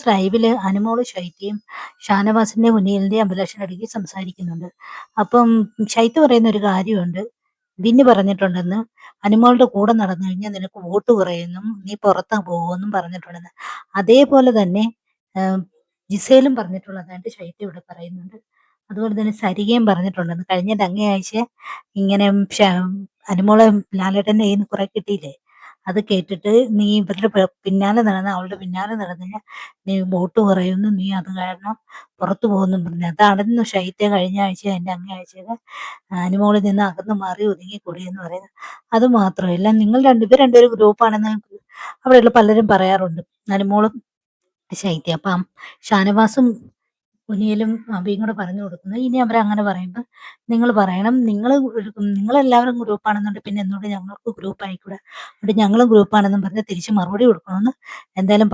ലൈവില് അനുമോള് ശൈത്യയും ഷാനവാസിന്റെ മുനീലിന്റെയും അഭിലാഷിന്റെ ഇടയ്ക്ക് സംസാരിക്കുന്നുണ്ട്. അപ്പം ശൈത്യ പറയുന്ന ഒരു കാര്യമുണ്ട്. വിന്നു പറഞ്ഞിട്ടുണ്ടെന്ന്, അനുമോളുടെ കൂടെ നടന്നു കഴിഞ്ഞാൽ നിനക്ക് വോട്ട് കുറയുമെന്നും നീ പുറത്താ പോകുമെന്നും പറഞ്ഞിട്ടുണ്ടെന്ന്. അതേപോലെ തന്നെ ജിസേലും പറഞ്ഞിട്ടുള്ളതായിട്ട് ശൈത്യ ഇവിടെ പറയുന്നുണ്ട്. അതുപോലെ തന്നെ സരികയും പറഞ്ഞിട്ടുണ്ടെന്ന്. കഴിഞ്ഞ അങ്ങേയാഴ്ച ഇങ്ങനെ അനുമോളെ ലാലേട്ടന്റെ കയ്യിൽ നിന്ന് കുറെ കിട്ടിയില്ലേ, അത് കേട്ടിട്ട് നീ ഇവരുടെ പിന്നാലെ നടന്ന് അവളുടെ പിന്നാലെ നടന്നു കഴിഞ്ഞാൽ നീ വോട്ട് കുറയുന്നു, നീ അത് കാരണം പുറത്തു പോകുന്നു പറഞ്ഞു. അതാണെന്ന് ശൈത്യ കഴിഞ്ഞ ആഴ്ച എൻ്റെ അങ്ങേ ആഴ്ചയൊക്കെ അനുമോളിൽ നിന്ന് അകന്ന് മാറി ഒതുങ്ങിക്കൂടി എന്ന് പറയുന്നത്. അത് മാത്രമല്ല, ഇവർ രണ്ടുപേരും ഗ്രൂപ്പാണെന്ന് അവിടെയുള്ള പലരും പറയാറുണ്ട്, അനുമോളും ശൈത്യ. അപ്പം ഷാനവാസും കുനിയലും അബിയും കൂടെ പറഞ്ഞു കൊടുക്കുന്നത്, ഇനി അവരങ്ങനെ പറയുമ്പോൾ നിങ്ങൾ പറയണം, നിങ്ങളെല്ലാവരും ഗ്രൂപ്പാണെന്നുണ്ട്, പിന്നെ എന്തുകൊണ്ട് ഞങ്ങൾക്ക് ഗ്രൂപ്പ് ആയിക്കൂടെ, എന്നിട്ട് ഞങ്ങളും ഗ്രൂപ്പാണെന്നും പറഞ്ഞ് തിരിച്ച് മറുപടി കൊടുക്കണമെന്ന് എന്തായാലും